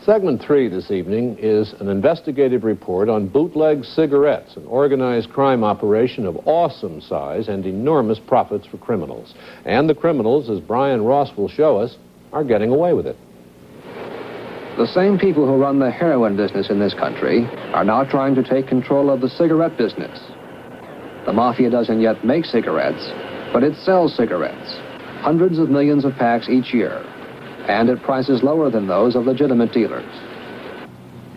Segment 3 this evening is an investigative report on bootleg cigarettes, an organized crime operation of awesome size and enormous profits for criminals. And the criminals, as Brian Ross will show us, are getting away with it. The same people who run the heroin business in this country are now trying to take control of the cigarette business. The mafia doesn't yet make cigarettes, but it sells cigarettes, hundreds of millions of packs each year, and at prices lower than those of legitimate dealers.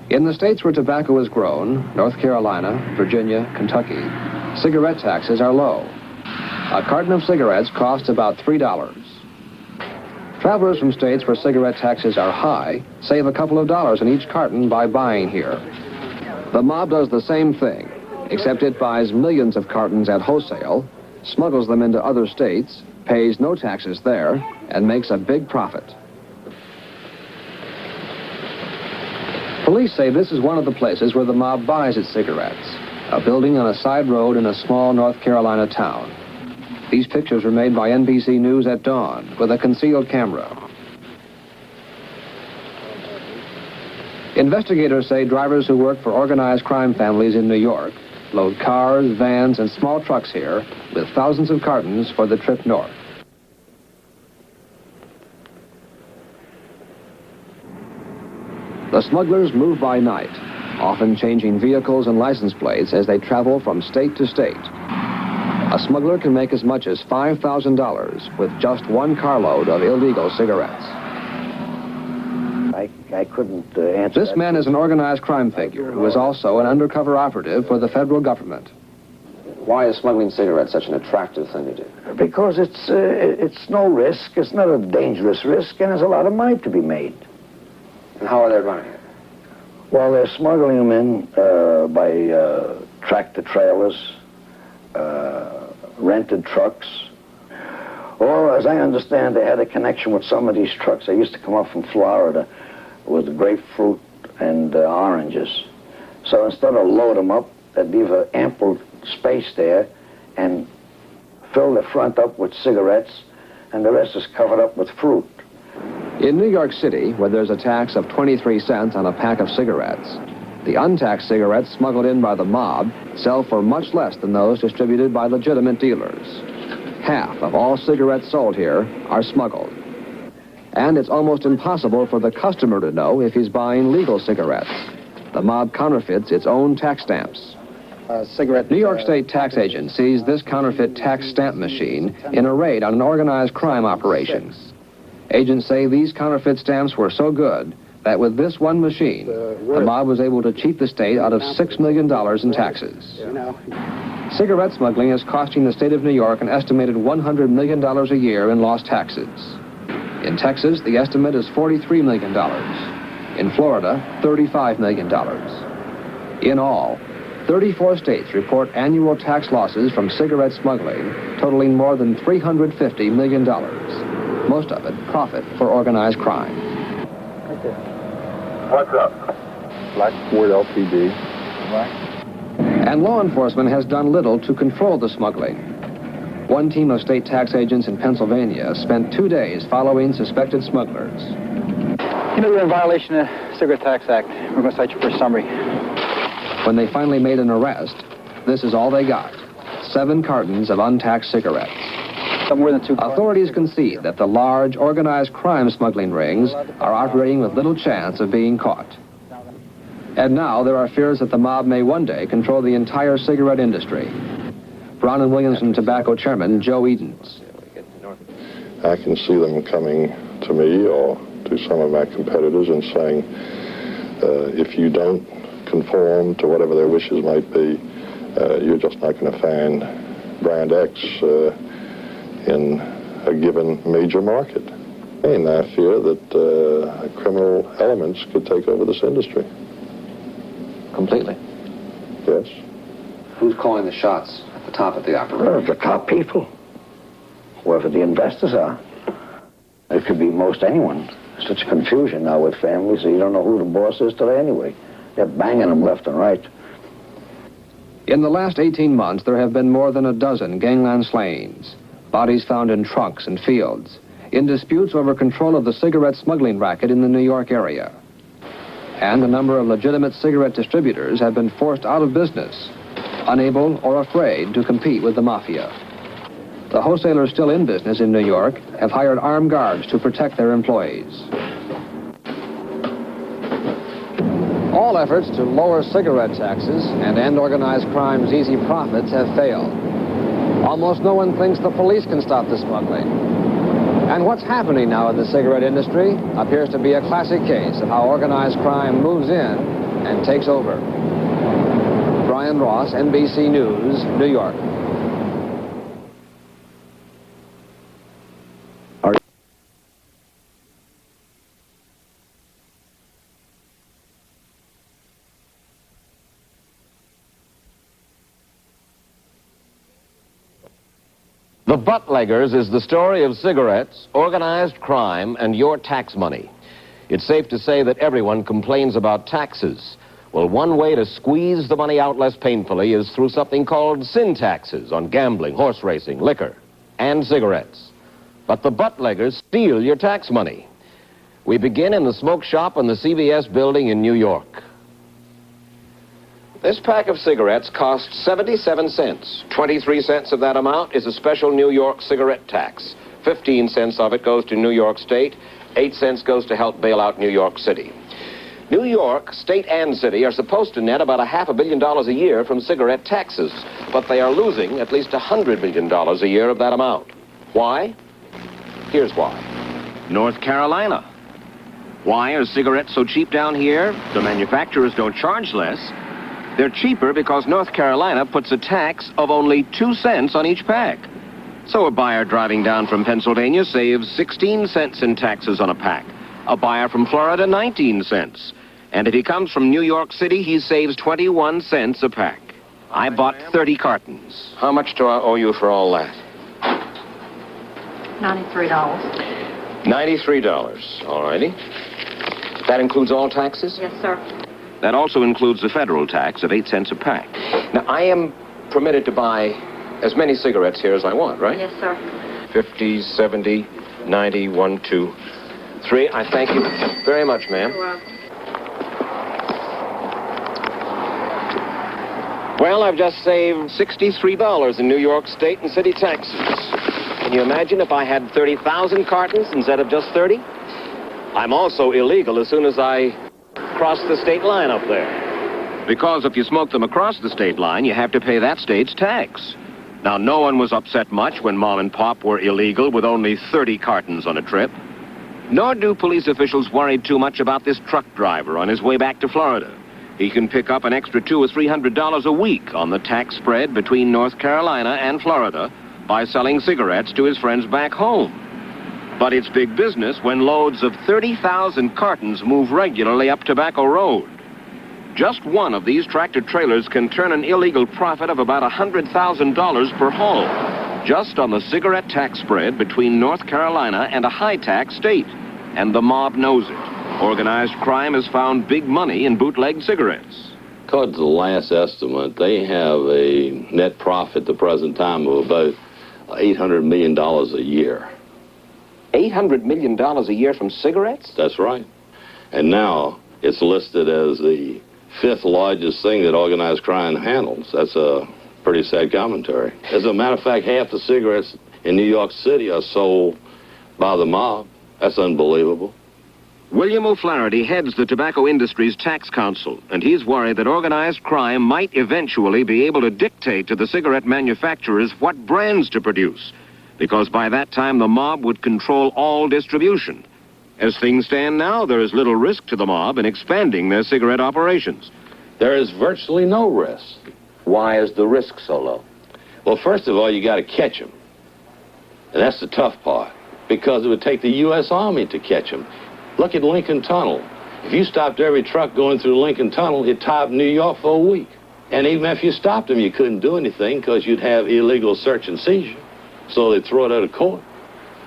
In the states where tobacco is grown, North Carolina, Virginia, Kentucky, cigarette taxes are low. A carton of cigarettes costs about $3. Travelers from states where cigarette taxes are high save a couple of dollars on each carton by buying here. The mob does the same thing, except it buys millions of cartons at wholesale, smuggles them into other states, pays no taxes there, and makes a big profit. Police say this is one of the places where the mob buys its cigarettes, a building on a side road in a small North Carolina town. These pictures were made by NBC News at dawn with a concealed camera. Investigators say drivers who work for organized crime families in New York load cars, vans, and small trucks here with thousands of cartons for the trip north. The smugglers move by night, often changing vehicles and license plates as they travel from state to state. A smuggler can make as much as $5,000 with just one carload of illegal cigarettes. I couldn't answer. This man is an organized crime figure who is also an undercover operative for the federal government. Why is smuggling cigarettes such an attractive thing to do? Because it's no risk, it's not a dangerous risk, and there's a lot of money to be made. And how are they running it? Well, they're smuggling them in by tractor-trailers, rented trucks. Or, as I understand, they had a connection with some of these trucks. They used to come up from Florida with grapefruit and oranges. So instead of load them up, they'd leave an ample space there and fill the front up with cigarettes, and the rest is covered up with fruit. In New York City, where there's a tax of 23 cents on a pack of cigarettes, the untaxed cigarettes smuggled in by the mob sell for much less than those distributed by legitimate dealers. Half of all cigarettes sold here are smuggled. And it's almost impossible for the customer to know if he's buying legal cigarettes. The mob counterfeits its own tax stamps. New York State tax agent seized this counterfeit tax stamp machine in a raid on an organized crime operation. Agents say these counterfeit stamps were so good that with this one machine, the mob was able to cheat the state out of $6 million in taxes. Cigarette smuggling is costing the state of New York an estimated $100 million a year in lost taxes. In Texas, the estimate is $43 million. In Florida, $35 million. In all, 34 states report annual tax losses from cigarette smuggling totaling more than $350 million. Most of it profit for organized crime. What's up? Blackboard LTD. And law enforcement has done little to control the smuggling. One team of state tax agents in Pennsylvania spent 2 days following suspected smugglers. You know, you're in violation of the Cigarette Tax Act. We're going to cite you for summary. When they finally made an arrest, this is all they got: 7 cartons of untaxed cigarettes. More than 2 Authorities concede that the large, organized crime smuggling rings are operating with little chance of being caught. And now there are fears that the mob may one day control the entire cigarette industry. Brown and Williamson Tobacco Chairman Joe Edens. I can see them coming to me or to some of my competitors and saying, if you don't conform to whatever their wishes might be, you're just not going to find brand X in a given major market. And I fear that criminal elements could take over this industry. Completely? Yes. Who's calling the shots at the top of the operation? The top people, whoever the investors are. It could be most anyone. Such confusion now with families, so you don't know who the boss is today anyway. They're banging them left and right. In the last 18 months, there have been more than a dozen gangland slayings, bodies found in trunks and fields, in disputes over control of the cigarette smuggling racket in the New York area. and a number of legitimate cigarette distributors have been forced out of business, unable or afraid to compete with the mafia. The wholesalers still in business in New York have hired armed guards to protect their employees. All efforts to lower cigarette taxes and end organized crime's easy profits have failed. Almost no one thinks the police can stop the smuggling. And what's happening now in the cigarette industry appears to be a classic case of how organized crime moves in and takes over. Brian Ross, NBC News, New York. The Buttleggers is the story of cigarettes, organized crime, and your tax money. It's safe to say that everyone complains about taxes. Well, one way to squeeze the money out less painfully is through something called sin taxes on gambling, horse racing, liquor, and cigarettes. But the Buttleggers steal your tax money. We begin in the smoke shop in the CBS building in New York. This pack of cigarettes costs 77 cents. 23 cents of that amount is a special New York cigarette tax. 15 cents of it goes to New York State. 8 cents goes to help bail out New York City. New York, state and city, are supposed to net about $500 million a year from cigarette taxes, but they are losing at least $100 million a year of that amount. Why? Here's why. North Carolina. Why are cigarettes so cheap down here? The manufacturers don't charge less. They're cheaper because North Carolina puts a tax of only 2 cents on each pack. So a buyer driving down from Pennsylvania saves 16 cents in taxes on a pack. A buyer from Florida, 19 cents. And if he comes from New York City, he saves 21 cents a pack. I bought 30 cartons. How much do I owe you for all that? $93. $93. All righty. That includes all taxes? Yes, sir. That also includes the federal tax of 8 cents a pack. Now, I am permitted to buy as many cigarettes here as I want, right? Yes, sir. 50, 70, 90, 1, 2, 3. I thank you very much, ma'am. You're welcome. Well, I've just saved $63 in New York State and city taxes. Can you imagine if I had 30,000 cartons instead of just 30? I'm also illegal as soon as I cross the state line up there. Because if you smoke them across the state line, you have to pay that state's tax. Now, no one was upset much when Mom and Pop were illegal with only 30 cartons on a trip. Nor do police officials worry too much about this truck driver on his way back to Florida. He can pick up an extra $200 or $300 a week on the tax spread between North Carolina and Florida by selling cigarettes to his friends back home. But it's big business when loads of 30,000 cartons move regularly up Tobacco Road. Just one of these tractor trailers can turn an illegal profit of about $100,000 per haul, just on the cigarette tax spread between North Carolina and a high-tax state. And the mob knows it. Organized crime has found big money in bootleg cigarettes. According to the last estimate, they have a net profit at the present time of about $800 million a year. $800 million a year from cigarettes? That's right. And now it's listed as the 5th largest thing that organized crime handles. That's a pretty sad commentary. As a matter of fact, half the cigarettes in New York City are sold by the mob. That's unbelievable. William O'Flaherty heads the Tobacco Industry's Tax Council, and he's worried that organized crime might eventually be able to dictate to the cigarette manufacturers what brands to produce, because by that time the mob would control all distribution. As things stand now, there is little risk to the mob in expanding their cigarette operations. There is virtually no risk. Why is the risk so low? Well, first of all, you got to catch them. And that's the tough part, because it would take the U.S. Army to catch them. Look at Lincoln Tunnel. If you stopped every truck going through Lincoln Tunnel, it'd tie up New York for a week. And even if you stopped them, you couldn't do anything because you'd have illegal search and seizure. So they'd throw it out of court.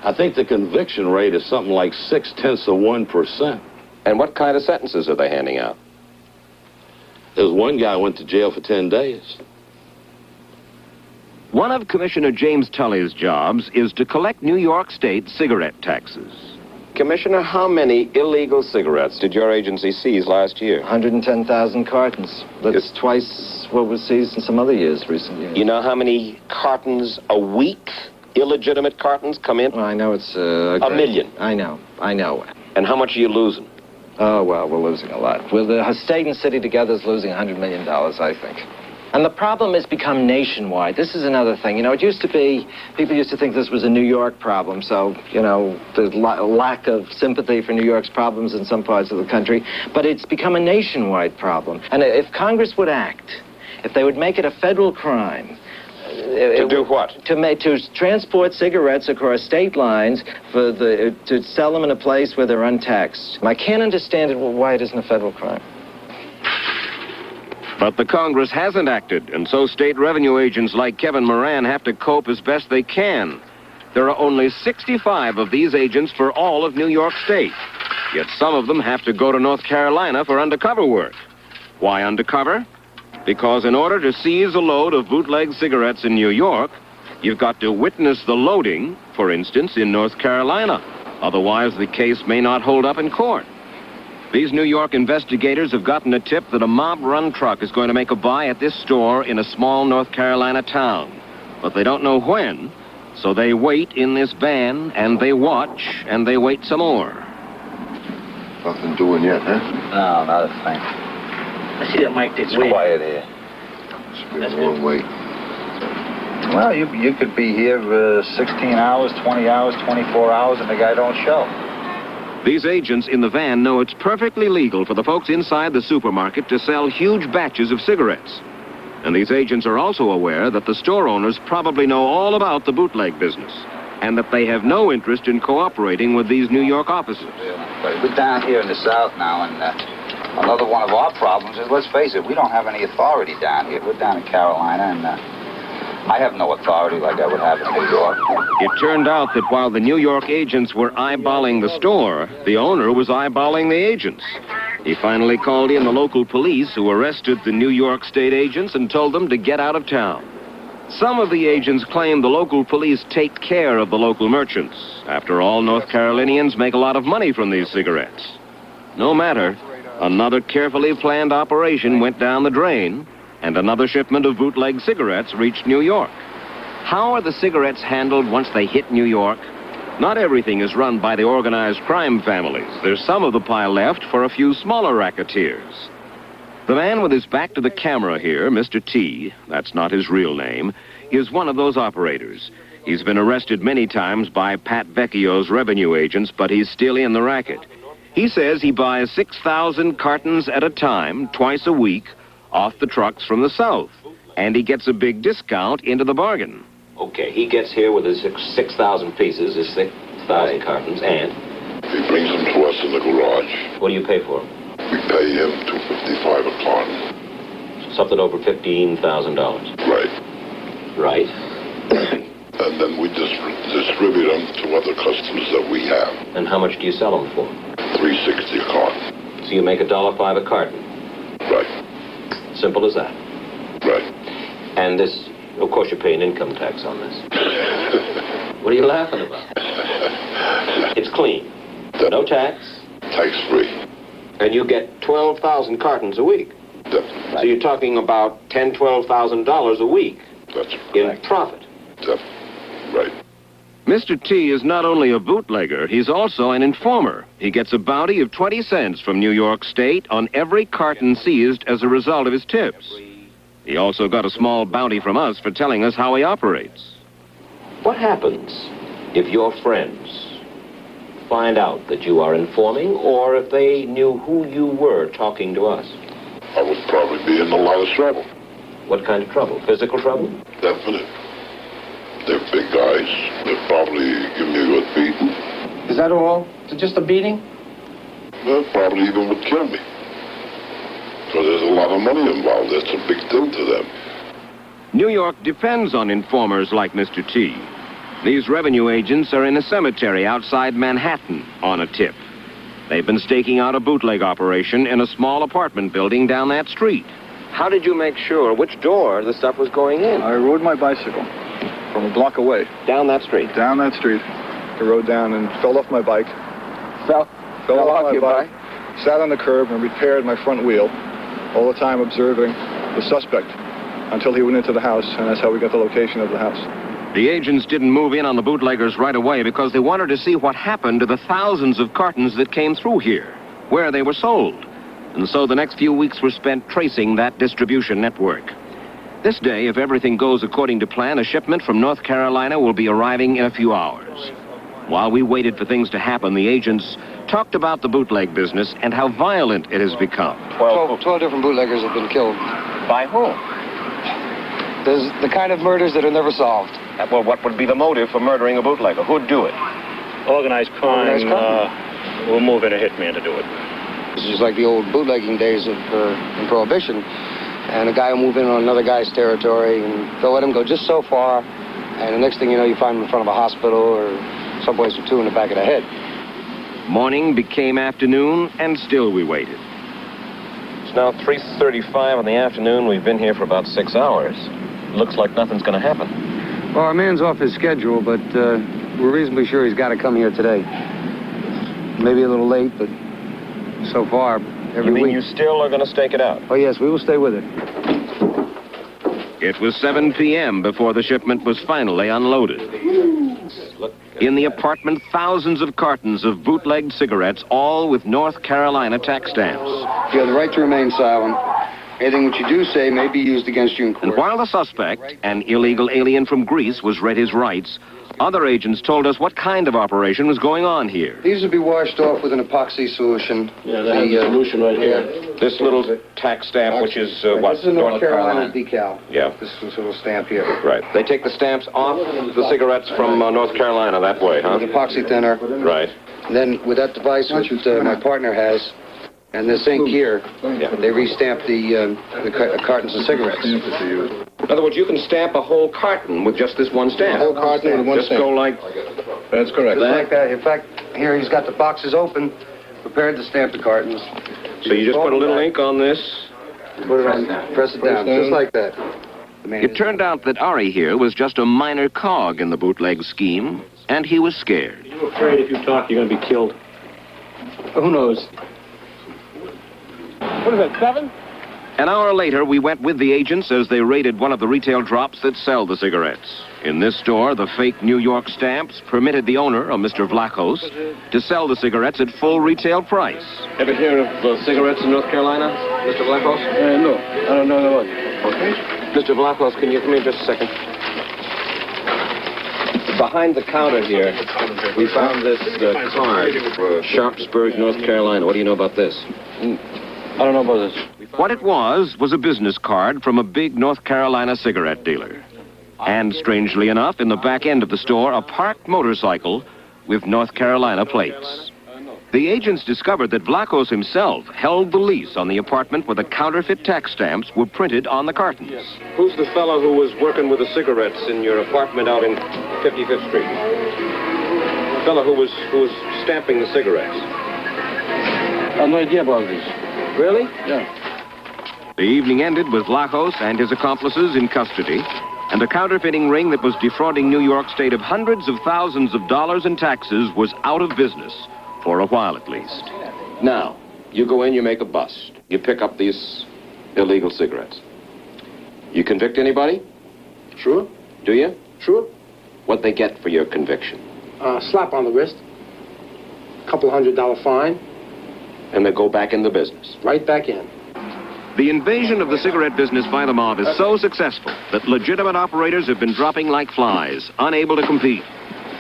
I think the conviction rate is something like 0.6%. And what kind of sentences are they handing out? There's one guy who went to jail for 10 days. One of Commissioner James Tully's jobs is to collect New York State cigarette taxes. Commissioner, how many illegal cigarettes did your agency seize last year? 110,000 cartons. That's twice what was seized in some other years, recent years. You know how many cartons a week, illegitimate cartons, come in? Well, I know it's... A million. I know. And how much are you losing? Oh, well, we're losing a lot. Well, the state and city together is losing $100 million, I think. And the problem has become nationwide. This is another thing. You know, it used to be, people used to think this was a New York problem, so, you know, there's lack of sympathy for New York's problems in some parts of the country. But it's become a nationwide problem. And if Congress would act, if they would make it a federal crime... To do what? To transport cigarettes across state lines to sell them in a place where they're untaxed. I can't understand why it isn't a federal crime. But the Congress hasn't acted, and so state revenue agents like Kevin Moran have to cope as best they can. There are only 65 of these agents for all of New York State. Yet some of them have to go to North Carolina for undercover work. Why undercover? Because in order to seize a load of bootleg cigarettes in New York, you've got to witness the loading, for instance, in North Carolina. Otherwise, the case may not hold up in court. These New York investigators have gotten a tip that a mob-run truck is going to make a buy at this store in a small North Carolina town. But they don't know when, so they wait in this van, and they watch, and they wait some more. Nothing doing yet, huh? No, not a thing. I see that mic that's quiet here. It's been a long wait. Well, you could be here 16 hours, 20 hours, 24 hours, and the guy don't show. These agents in the van know it's perfectly legal for the folks inside the supermarket to sell huge batches of cigarettes. And these agents are also aware that the store owners probably know all about the bootleg business, and that they have no interest in cooperating with these New York officers. But we're down here in the South now, and another one of our problems is, let's face it, we don't have any authority down here. We're down in Carolina, and I have no authority like I would have in New York. It turned out that while the New York agents were eyeballing the store, the owner was eyeballing the agents. He finally called in the local police, who arrested the New York state agents and told them to get out of town. Some of the agents claim the local police take care of the local merchants. After all, North Carolinians make a lot of money from these cigarettes. No matter, another carefully planned operation went down the drain, and another shipment of bootleg cigarettes reached New York. How are the cigarettes handled once they hit New York? Not everything is run by the organized crime families. There's some of the pile left for a few smaller racketeers. The man with his back to the camera here, Mr. T, that's not his real name, is one of those operators. He's been arrested many times by Pat Vecchio's revenue agents, but he's still in the racket. He says he buys 6,000 cartons at a time, twice a week, off the trucks from the South. And he gets a big discount into the bargain. Okay, he gets here with his 6,000 pieces, his 6,000 cartons, and? He brings them to us in the garage. What do you pay for them? We pay him $2.55 a carton. Something over $15,000. Right. Right. And then we distribute them to other customers that we have. And how much do you sell them for? $3.60 a carton. So you make $1.05 a carton? Right. Simple as that. Right. And this, of course, you're paying income tax on this. What are you laughing about? It's clean. No tax. Tax-free. And you get 12,000 cartons a week. Definitely. So you're talking about $10,000, $12,000 a week. That's in correct. profit. Right. Mr. T is not only a bootlegger, he's also an informer. He gets a bounty of 20 cents from New York State on every carton seized as a result of his tips. He also got a small bounty from us for telling us how he operates. What happens if your friends find out that you are informing, or if they knew who you were talking to us? I would probably be in a lot of trouble. What kind of trouble? Physical trouble? Definitely. They're big guys. They'd probably give me a good beating. Is that all? Just a beating? Well, probably even would kill me. Because there's a lot of money involved. That's a big deal to them. New York depends on informers like Mr. T. These revenue agents are in a cemetery outside Manhattan on a tip. They've been staking out a bootleg operation in a small apartment building down that street. How did you make sure which door the stuff was going in? I rode my bicycle from a block away. Down that street? Down that street. I rode down and fell off my bike, Fell off my your bike, bike? sat on the curb and repaired my front wheel, all the time observing the suspect until he went into the house, and that's how we got the location of the house. The agents didn't move in on the bootleggers right away because they wanted to see what happened to the thousands of cartons that came through here, where they were sold. And so the next few weeks were spent tracing that distribution network. This day, if everything goes according to plan, a shipment from North Carolina will be arriving in a few hours. While we waited for things to happen, the agents talked about the bootleg business and how violent it has become. 12 different bootleggers have been killed. By whom? There's the kind of murders that are never solved. Well, what would be the motive for murdering a bootlegger? Who'd do it? Organized crime. We'll move in a hitman to do it. This is like the old bootlegging days of in Prohibition. And a guy will move in on another guy's territory, and they'll let him go just so far, and the next thing you know, you find him in front of a hospital or someplace or two in the back of the head. Morning became afternoon, and still we waited. It's now 3:35 in the afternoon. We've been here for about 6 hours. Looks like nothing's going to happen. Well, our man's off his schedule, but we're reasonably sure he's got to come here today. Maybe a little late, but so far, every week. You still are going to stake it out? Oh, yes, we will stay with it. It was 7 p.m. before the shipment was finally unloaded. In the apartment, thousands of cartons of bootlegged cigarettes, all with North Carolina tax stamps. You have the right to remain silent. Anything that you do say may be used against you in court. And while the suspect, an illegal alien from Greece, was read his rights, other agents told us what kind of operation was going on here. These will be washed off with an epoxy solution. Yeah, that's the solution right here. This little tax stamp, which is what? This is a North Carolina decal. Yeah. This is a little stamp here. Right. They take the stamps off the cigarettes from North Carolina that way, huh? With epoxy thinner. Right. And then with that device that my partner has, and this ink here, they restamp the cartons of cigarettes. In other words, you can stamp a whole carton with just this one stamp. A whole carton with one just stamp. Go like... That's correct. Just like that. In fact, here he's got the boxes open, prepared to stamp the cartons. So you just put a little ink on this? Put it on, press it down, just like that. It turned out that Ari here was just a minor cog in the bootleg scheme, and he was scared. Are you afraid if you talk you're going to be killed? Who knows? What is that, 7? An hour later, we went with the agents as they raided one of the retail drops that sell the cigarettes. In this store, the fake New York stamps permitted the owner, a Mr. Vlachos, to sell the cigarettes at full retail price. Ever hear of cigarettes in North Carolina, Mr. Vlachos? No, I don't know about it. Okay. Mr. Vlachos, can you come here just a second? Behind the counter here, we found this card, Sharpsburg, North Carolina. What do you know about this? I don't know about this. What it was a business card from a big North Carolina cigarette dealer. And strangely enough, in the back end of the store, a parked motorcycle with North Carolina plates. The agents discovered that Vlachos himself held the lease on the apartment where the counterfeit tax stamps were printed on the cartons. Who's the fellow who was working with the cigarettes in your apartment out in 55th Street? The fellow who was stamping the cigarettes. I have no idea about this. Really? Yeah. The evening ended with Vlachos and his accomplices in custody, and the counterfeiting ring that was defrauding New York State of hundreds of thousands of dollars in taxes was out of business, for a while at least. Now, you go in, you make a bust. You pick up these illegal cigarettes. You convict anybody? Sure. Do you? Sure. What'd they get for your conviction? Slap on the wrist. $200 fine. And they go back in the business. Right back in. The invasion of the cigarette business by the mob is so successful that legitimate operators have been dropping like flies, unable to compete.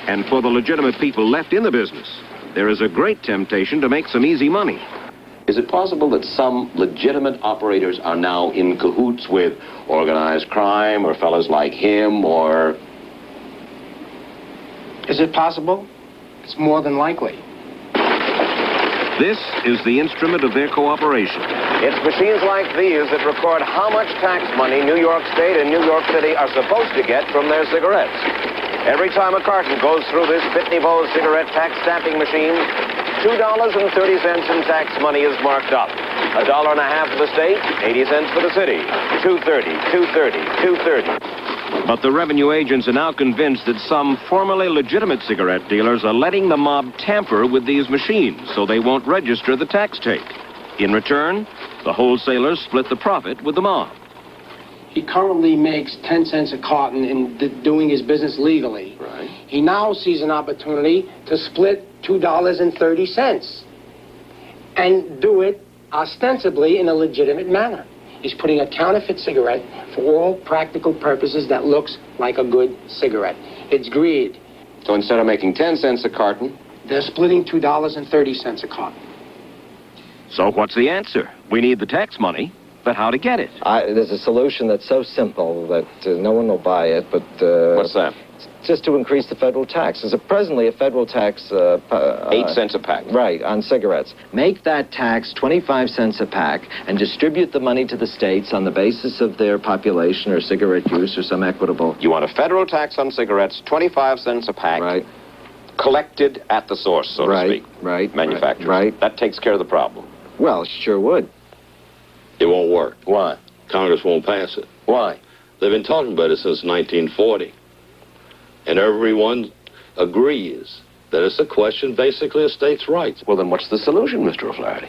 And for the legitimate people left in the business, there is a great temptation to make some easy money. Is it possible that some legitimate operators are now in cahoots with organized crime or fellas like him or... Is it possible? It's more than likely. This is the instrument of their cooperation. It's machines like these that record how much tax money New York State and New York City are supposed to get from their cigarettes. Every time a carton goes through this Pitney-Bowes cigarette tax stamping machine, $2.30 in tax money is marked up. $1.50 for the state, 80 cents for the city. $2.30, $2.30, $2.30. But the revenue agents are now convinced that some formerly legitimate cigarette dealers are letting the mob tamper with these machines so they won't register the tax take. In return, the wholesalers split the profit with the mob. He currently makes 10 cents a carton in doing his business legally. Right. He now sees an opportunity to split $2.30 and do it ostensibly in a legitimate manner. He's putting a counterfeit cigarette for all practical purposes that looks like a good cigarette. It's greed. So instead of making 10 cents a carton, they're splitting $2.30 a carton. So what's the answer? We need the tax money, but how to get it? There's a solution that's so simple that no one will buy it, but... What's that? Just to increase the federal tax. There's presently a federal tax... 8 cents a pack. Right, on cigarettes. Make that tax 25 cents a pack and distribute the money to the states on the basis of their population or cigarette use or some equitable... You want a federal tax on cigarettes, 25 cents a pack. Right. Collected at the source, so to speak. Right. Manufacturers. Right. That takes care of the problem. Well, sure would. It won't work. Why? Congress won't pass it. Why? They've been talking about it since 1940. And everyone agrees that it's a question basically of states' rights. Well, then what's the solution, Mr. O'Flaherty?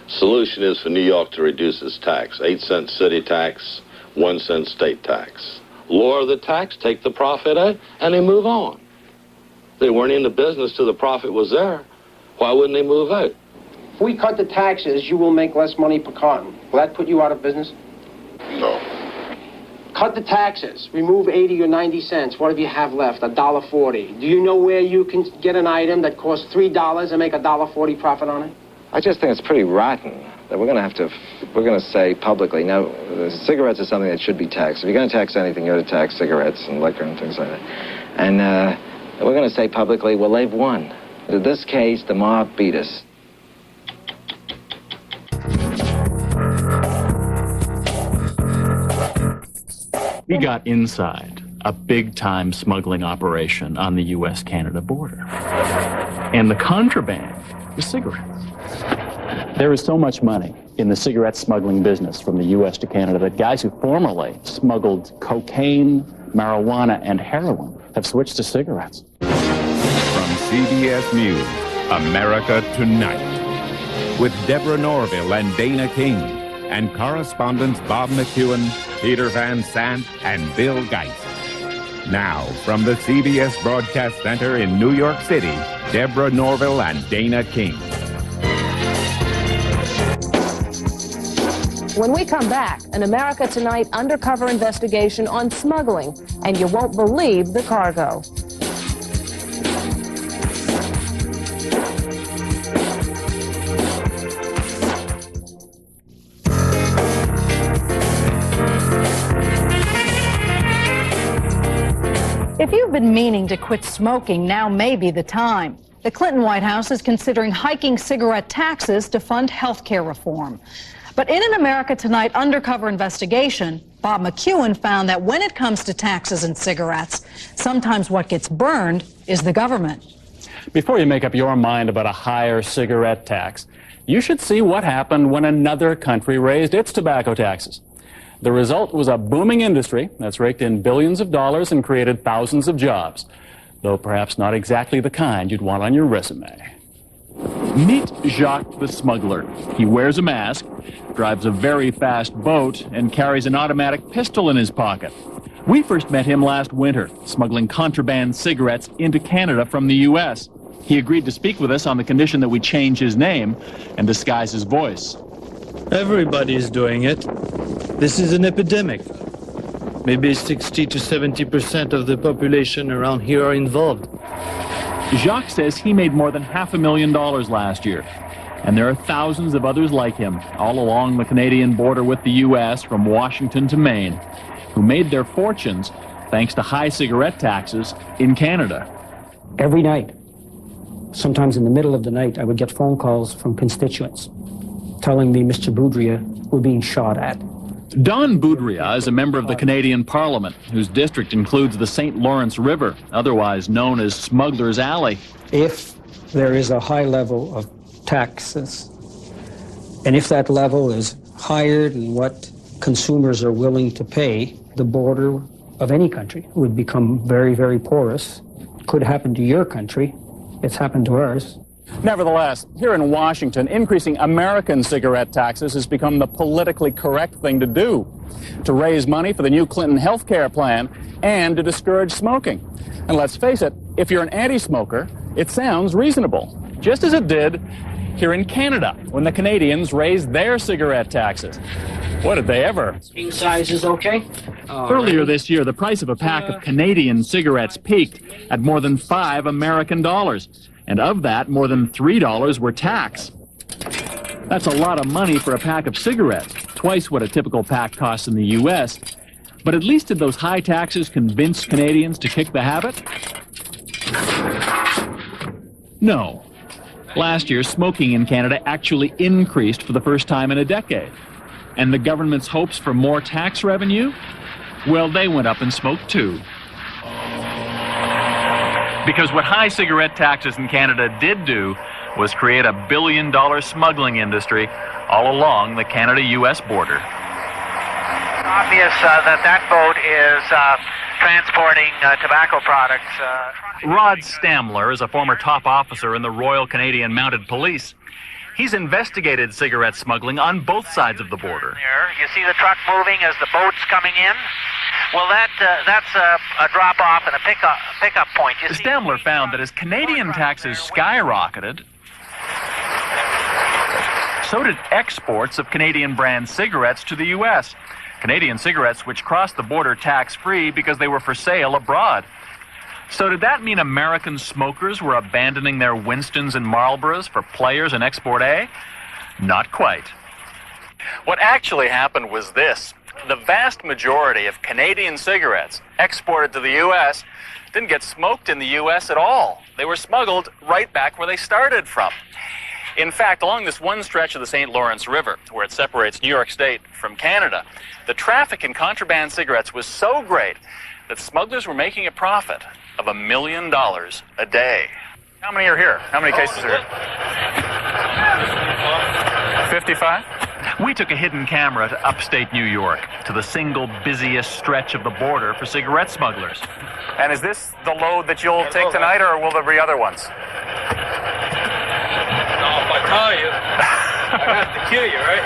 Solution is for New York to reduce its tax. 8 cent city tax, 1 cent state tax. Lower the tax, take the profit out, and they move on. They weren't in the business till the profit was there. Why wouldn't they move out? If we cut the taxes, you will make less money per carton. Will that put you out of business? No. Cut the taxes. Remove 80 or 90 cents. What do you have left? $1.40. Do you know where you can get an item that costs $3 and make $1.40 profit on it? I just think it's pretty rotten that we're going to say publicly, now, cigarettes is something that should be taxed. If you're going to tax anything, you ought to tax cigarettes and liquor and things like that. And we're going to say publicly, well, they've won. In this case, the mob beat us. We got inside a big-time smuggling operation on the U.S.-Canada border. And the contraband was cigarettes. There is so much money in the cigarette smuggling business from the U.S. to Canada that guys who formerly smuggled cocaine, marijuana, and heroin have switched to cigarettes. From CBS News, America Tonight, with Deborah Norville and Dana King, and correspondents Bob McEwen, Peter Van Sant, and Bill Geist. Now, from the CBS Broadcast Center in New York City, Deborah Norville and Dana King. When we come back, an America Tonight undercover investigation on smuggling, and you won't believe the cargo. If you've been meaning to quit smoking, now may be the time. The Clinton White House is considering hiking cigarette taxes to fund health care reform. But in an America Tonight undercover investigation, Bob McEwen found that when it comes to taxes and cigarettes, sometimes what gets burned is the government. Before you make up your mind about a higher cigarette tax, you should see what happened when another country raised its tobacco taxes. The result was a booming industry that's raked in billions of dollars and created thousands of jobs, though perhaps not exactly the kind you'd want on your resume. Meet Jacques the smuggler. He wears a mask, drives a very fast boat, and carries an automatic pistol in his pocket. We first met him last winter, smuggling contraband cigarettes into Canada from the U.S. He agreed to speak with us on the condition that we change his name and disguise his voice. Everybody's doing it. This is an epidemic. Maybe 60 to 70% of the population around here are involved. Jacques says he made more than $500,000 last year. And there are thousands of others like him, all along the Canadian border with the U.S., from Washington to Maine, who made their fortunes thanks to high cigarette taxes in Canada. Every night, sometimes in the middle of the night, I would get phone calls from constituents telling me Mr. Boudria were being shot at. Don Boudria is a member of the Canadian Parliament, whose district includes the St. Lawrence River, otherwise known as Smuggler's Alley. If there is a high level of taxes, and if that level is higher than what consumers are willing to pay, the border of any country would become very, very porous. Could happen to your country. It's happened to ours. Nevertheless, here in Washington, increasing American cigarette taxes has become the politically correct thing to do, to raise money for the new Clinton health care plan and to discourage smoking. And let's face it, if you're an anti-smoker, it sounds reasonable, just as it did here in Canada when the Canadians raised their cigarette taxes. What did they ever? King size is okay. Earlier this year, the price of a pack of Canadian cigarettes peaked at more than $5 American. And of that, more than $3 were tax. That's a lot of money for a pack of cigarettes, twice what a typical pack costs in the U.S. But at least did those high taxes convince Canadians to kick the habit? No. Last year, smoking in Canada actually increased for the first time in a decade. And the government's hopes for more tax revenue? Well, they went up in smoke too. Because what high cigarette taxes in Canada did do was create a billion-dollar smuggling industry all along the Canada-U.S. border. Obvious that boat is transporting tobacco products. Rod Stamler is a former top officer in the Royal Canadian Mounted Police. He's investigated cigarette smuggling on both sides of the border. You see the truck moving as the boat's coming in? Well, that's a drop-off and a pickup point. Stamler found that as Canadian taxes skyrocketed, so did exports of Canadian brand cigarettes to the U.S. Canadian cigarettes which crossed the border tax-free because they were for sale abroad. So did that mean American smokers were abandoning their Winstons and Marlboros for players in Export A? Not quite. What actually happened was this. The vast majority of Canadian cigarettes exported to the U.S. didn't get smoked in the U.S. at all. They were smuggled right back where they started from. In fact, along this one stretch of the St. Lawrence River, where it separates New York State from Canada, the traffic in contraband cigarettes was so great that smugglers were making a profit of $1 million a day. How many are here? How many cases are here? 55? We took a hidden camera to upstate New York, to the single busiest stretch of the border for cigarette smugglers. And is this the load that you'll take tonight, or will there be other ones? No, if I tell you, I have to kill you, right?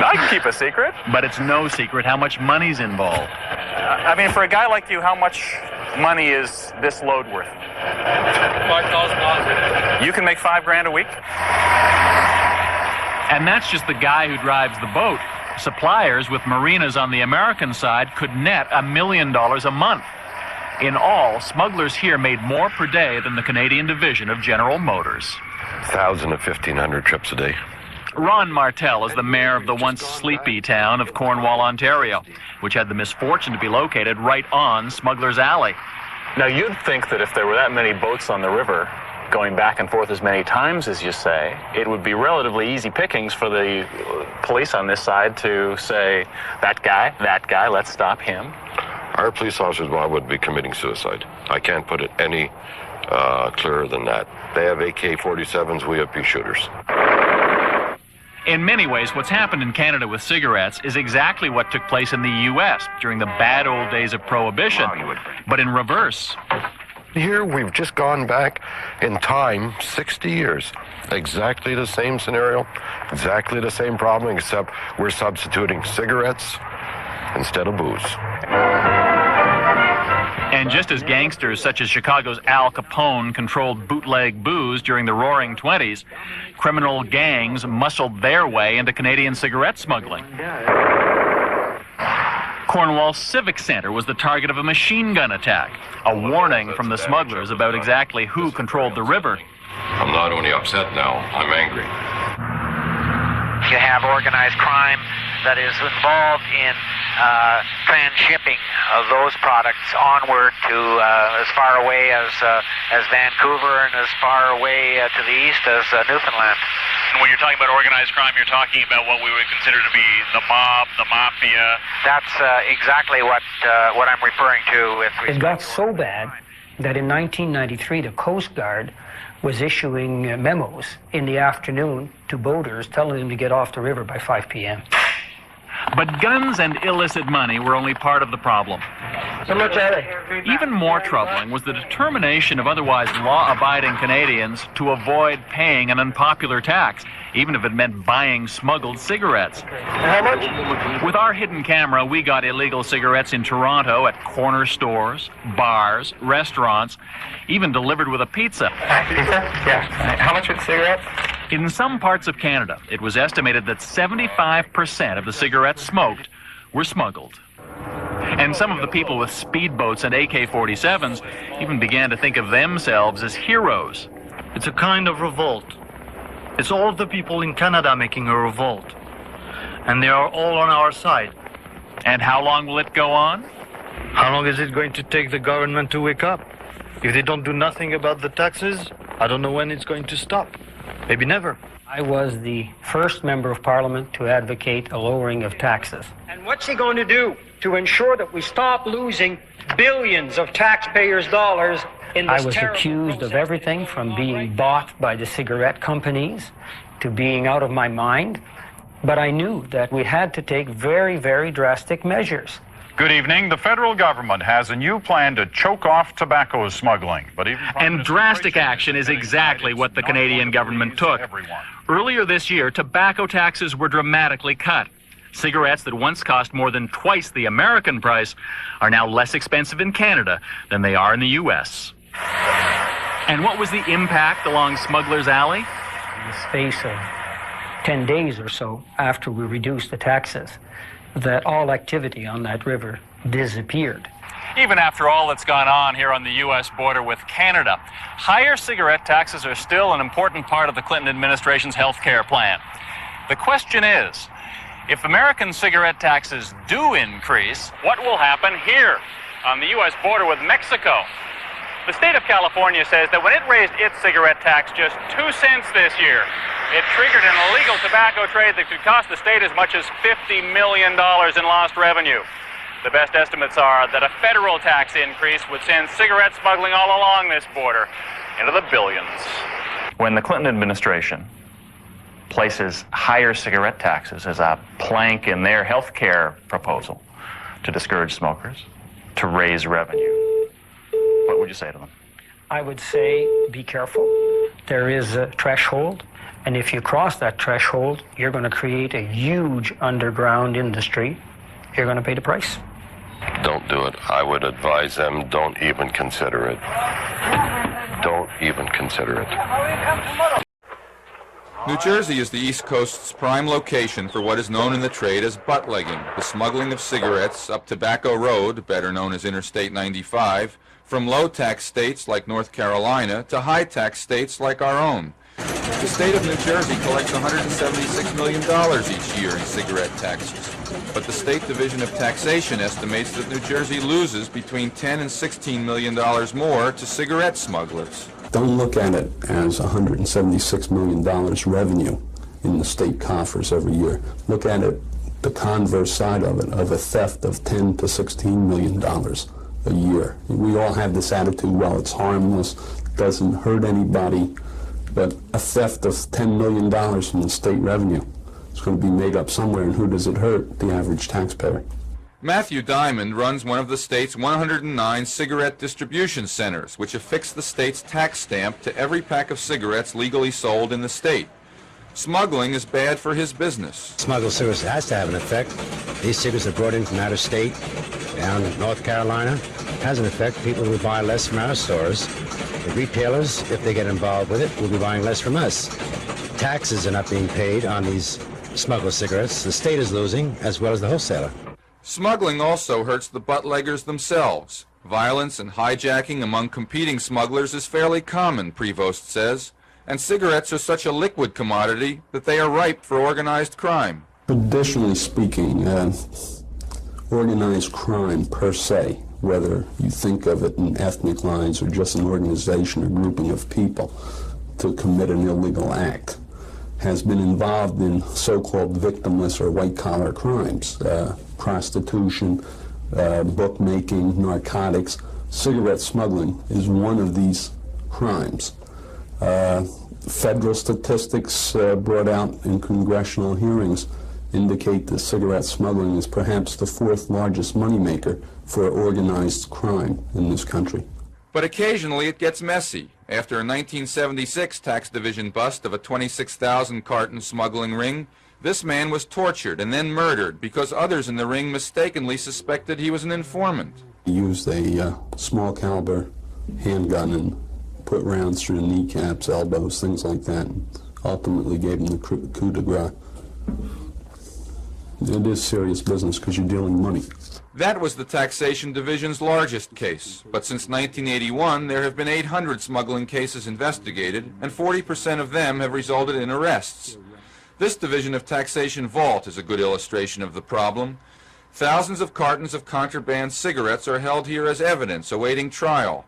I can keep a secret. But it's no secret how much money's involved. I mean, for a guy like you, how much money is this load worth? $5,000. You can make $5,000 a week? And that's just the guy who drives the boat. Suppliers with marinas on the American side could net $1 million a month. In all, smugglers here made more per day than the Canadian division of General Motors. 1,000 to 1,500 trips a day. Ron Martell is the mayor of the once sleepy town of Cornwall, Ontario, which had the misfortune to be located right on Smuggler's Alley. Now, you'd think that if there were that many boats on the river, going back and forth as many times as you say, it would be relatively easy pickings for the police on this side to say, that guy, let's stop him. Our police officers, Bob, would be committing suicide. I can't put it any clearer than that. They have AK-47s, we have pea shooters. In many ways, what's happened in Canada with cigarettes is exactly what took place in the U.S. during the bad old days of Prohibition, but in reverse. Here, we've just gone back in time 60 years. Exactly the same scenario, exactly the same problem, except we're substituting cigarettes instead of booze. And just as gangsters such as Chicago's Al Capone controlled bootleg booze during the Roaring '20s, criminal gangs muscled their way into Canadian cigarette smuggling. Cornwall's Civic Center was the target of a machine gun attack, a warning from the smugglers about exactly who controlled the river. I'm not only upset now, I'm angry. You have organized crime that is involved in transshipping of those products onward to as far away as Vancouver and as far away to the east as Newfoundland. And when you're talking about organized crime, you're talking about what we would consider to be the mob, the mafia. That's exactly what I'm referring to with respect. It got so bad that in 1993 the Coast Guard was issuing memos in the afternoon to boaters telling them to get off the river by 5 p.m. But guns and illicit money were only part of the problem. How much are they? Even more troubling was the determination of otherwise law-abiding Canadians to avoid paying an unpopular tax, even if it meant buying smuggled cigarettes. How much? With our hidden camera, we got illegal cigarettes in Toronto at corner stores, bars, restaurants, even delivered with a pizza. Yeah. How much are the cigarettes? In some parts of Canada, it was estimated that 75% of the cigarettes smoked were smuggled. And some of the people with speedboats and AK-47s even began to think of themselves as heroes. It's a kind of revolt. It's all of the people in Canada making a revolt. And they are all on our side. And how long will it go on? How long is it going to take the government to wake up? If they don't do nothing about the taxes, I don't know when it's going to stop. Maybe never. I was the first member of parliament to advocate a lowering of taxes. And what's he going to do to ensure that we stop losing billions of taxpayers' dollars in this? I was accused of everything from being bought by the cigarette companies to being out of my mind. But I knew that we had to take very, very drastic measures. Good evening. The federal government has a new plan to choke off tobacco smuggling. And drastic action is exactly what the Canadian government took. Earlier this year, tobacco taxes were dramatically cut. Cigarettes that once cost more than twice the American price are now less expensive in Canada than they are in the U.S. And what was the impact along Smuggler's Alley? In the space of 10 days or so after we reduced the taxes, that all activity on that river disappeared. Even after all that's gone on here on the U.S. border with Canada, higher cigarette taxes are still an important part of the Clinton administration's health care plan. The question is, if American cigarette taxes do increase, what will happen here on the U.S. border with Mexico? The state of California says that when it raised its cigarette tax just 2 cents this year, it triggered an illegal tobacco trade that could cost the state as much as $50 million in lost revenue. The best estimates are that a federal tax increase would send cigarette smuggling all along this border into the billions. When the Clinton administration places higher cigarette taxes as a plank in their health care proposal to discourage smokers, to raise revenue, what would you say to them? I would say, be careful. There is a threshold, and if you cross that threshold, you're going to create a huge underground industry. You're going to pay the price. Don't do it. I would advise them, don't even consider it. Don't even consider it. New Jersey is the East Coast's prime location for what is known in the trade as buttlegging, the smuggling of cigarettes up Tobacco Road, better known as Interstate 95, from low-tax states like North Carolina to high-tax states like our own. The state of New Jersey collects $176 million each year in cigarette taxes, but the State Division of Taxation estimates that New Jersey loses between $10 and $16 million more to cigarette smugglers. Don't look at it as $176 million revenue in the state coffers every year. Look at it, the converse side of it, of a theft of $10 to $16 million a year. We all have this attitude, well, it's harmless, doesn't hurt anybody, but a theft of $10 million from the state revenue is going to be made up somewhere, and who does it hurt? The average taxpayer. Matthew Diamond runs one of the state's 109 cigarette distribution centers, which affix the state's tax stamp to every pack of cigarettes legally sold in the state. Smuggling is bad for his business. Smuggled cigarettes has to have an effect. These cigarettes are brought in from out of state, down in North Carolina. Has an effect. People will buy less from our stores. The retailers, if they get involved with it, will be buying less from us. Taxes are not being paid on these smuggled cigarettes. The state is losing, as well as the wholesaler. Smuggling also hurts the buttleggers themselves. Violence and hijacking among competing smugglers is fairly common, Prevost says, and cigarettes are such a liquid commodity that they are ripe for organized crime. Traditionally speaking, organized crime per se, whether you think of it in ethnic lines or just an organization or grouping of people to commit an illegal act, has been involved in so-called victimless or white-collar crimes, prostitution, bookmaking, narcotics. Cigarette smuggling is one of these crimes. Federal statistics brought out in congressional hearings indicate that cigarette smuggling is perhaps the fourth largest moneymaker for organized crime in this country. But occasionally it gets messy. After a 1976 tax division bust of a 26,000 carton smuggling ring, this man was tortured and then murdered because others in the ring mistakenly suspected he was an informant. He used a small caliber handgun and put rounds through the kneecaps, elbows, things like that, and ultimately gave him the coup de grace. It is serious business because you're dealing money. That was the taxation division's largest case, but since 1981 there have been 800 smuggling cases investigated, and 40% of them have resulted in arrests. This division of taxation vault is a good illustration of the problem. Thousands of cartons of contraband cigarettes are held here as evidence awaiting trial.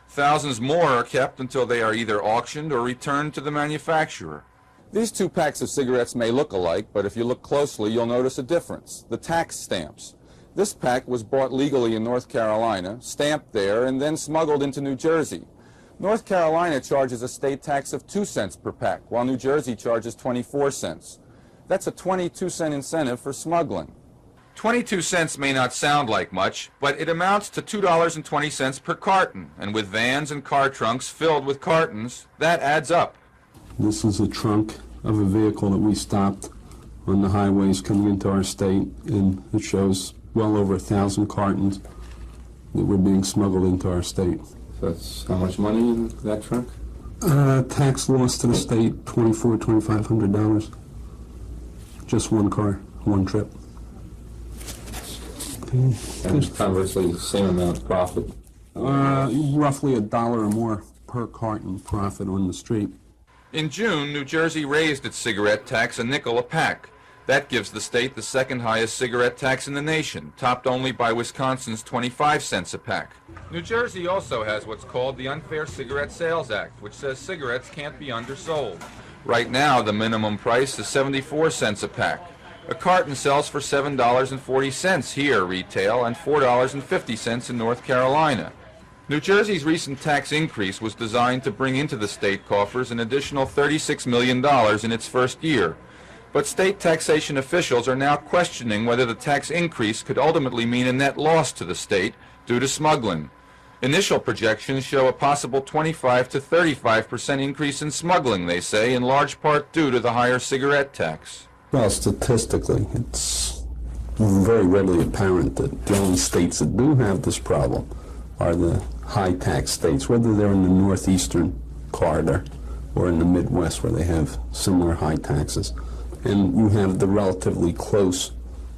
Thousands more are kept until they are either auctioned or returned to the manufacturer. These two packs of cigarettes may look alike, but if you look closely you'll notice a difference: the tax stamps. This pack was bought legally in North Carolina, stamped there, and then smuggled into New Jersey. North Carolina charges a state tax of 2 cents per pack, while New Jersey charges 24 cents. That's a 22-cent incentive for smuggling. 22 cents may not sound like much, but it amounts to $2.20 per carton, and with vans and car trunks filled with cartons, that adds up. This is a trunk of a vehicle that we stopped on the highways coming into our state, and it shows well over 1,000 cartons that were being smuggled into our state. That's how much money in that trunk? Tax loss to the state, $2,500. Just one car, one trip. And conversely, the same amount of profit? Roughly $1 or more per carton profit on the street. In June, New Jersey raised its cigarette tax a nickel a pack. That gives the state the second highest cigarette tax in the nation, topped only by Wisconsin's 25 cents a pack. New Jersey also has what's called the Unfair Cigarette Sales Act, which says cigarettes can't be undersold. Right now, the minimum price is 74 cents a pack. A carton sells for $7.40 here retail and $4.50 in North Carolina. New Jersey's recent tax increase was designed to bring into the state coffers an additional $36 million in its first year. But state taxation officials are now questioning whether the tax increase could ultimately mean a net loss to the state due to smuggling. Initial projections show a possible 25 to 35% increase in smuggling, they say, in large part due to the higher cigarette tax. Well, statistically, it's very readily apparent that the only states that do have this problem are the high-tax states, whether they're in the northeastern corridor or in the Midwest where they have similar high taxes. And you have the relatively close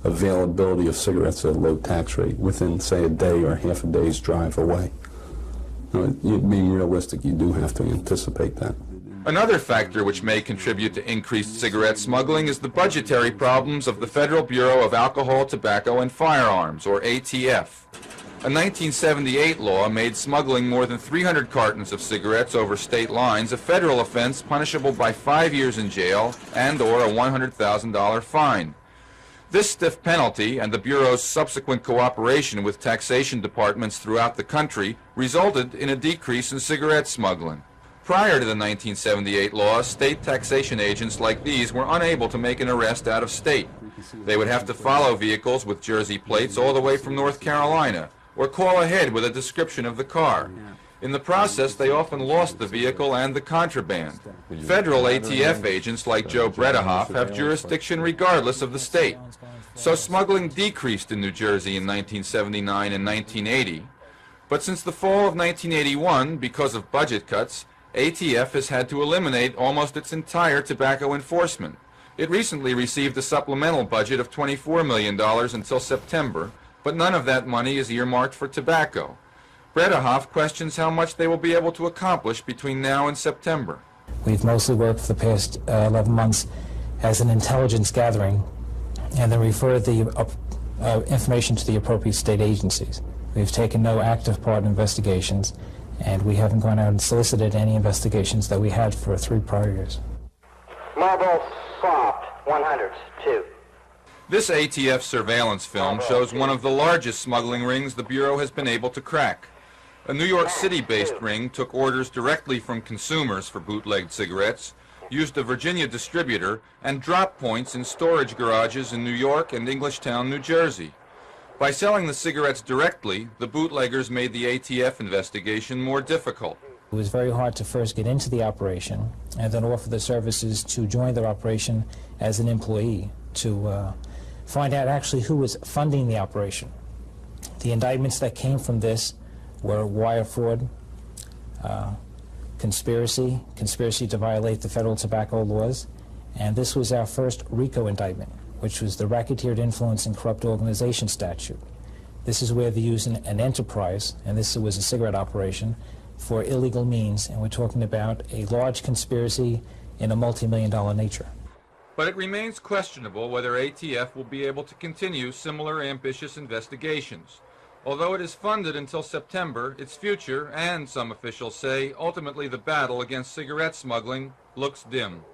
availability of cigarettes at a low tax rate within, say, a day or half a day's drive away. Now, being realistic, you do have to anticipate that. Another factor which may contribute to increased cigarette smuggling is the budgetary problems of the Federal Bureau of Alcohol, Tobacco, and Firearms, or ATF. A 1978 law made smuggling more than 300 cartons of cigarettes over state lines a federal offense punishable by 5 years in jail and/or a $100,000 fine. This stiff penalty and the Bureau's subsequent cooperation with taxation departments throughout the country resulted in a decrease in cigarette smuggling. Prior to the 1978 law, state taxation agents like these were unable to make an arrest out of state. They would have to follow vehicles with Jersey plates all the way from North Carolina, or call ahead with a description of the car. In the process, they often lost the vehicle and the contraband. Federal ATF agents like Joe Bredehoff have jurisdiction regardless of the state. So smuggling decreased in New Jersey in 1979 and 1980. But since the fall of 1981, because of budget cuts, ATF has had to eliminate almost its entire tobacco enforcement. It recently received a supplemental budget of $24 million until September, but none of that money is earmarked for tobacco. Bredehoff questions how much they will be able to accomplish between now and September. We've mostly worked for the past 11 months as an intelligence gathering and then referred the information to the appropriate state agencies. We've taken no active part in investigations, and we haven't gone out and solicited any investigations that we had for 3 prior years. Marlboro Soft, 100, 2. This ATF surveillance film shows one of the largest smuggling rings the Bureau has been able to crack. A New York City-based ring took orders directly from consumers for bootlegged cigarettes, used a Virginia distributor and drop points in storage garages in New York and Englishtown, New Jersey. By selling the cigarettes directly, the bootleggers made the ATF investigation more difficult. It was very hard to first get into the operation and then offer the services to join their operation as an employee to find out actually who was funding the operation. The indictments that came from this were wire fraud, conspiracy to violate the federal tobacco laws, and this was our first RICO indictment, which was the Racketeered Influence and Corrupt Organization statute. This is where they use an enterprise, and this was a cigarette operation, for illegal means, and we're talking about a large conspiracy in a multi-million-dollar nature. But it remains questionable whether ATF will be able to continue similar ambitious investigations. Although it is funded until September, its future, and some officials say, ultimately the battle against cigarette smuggling, looks dim.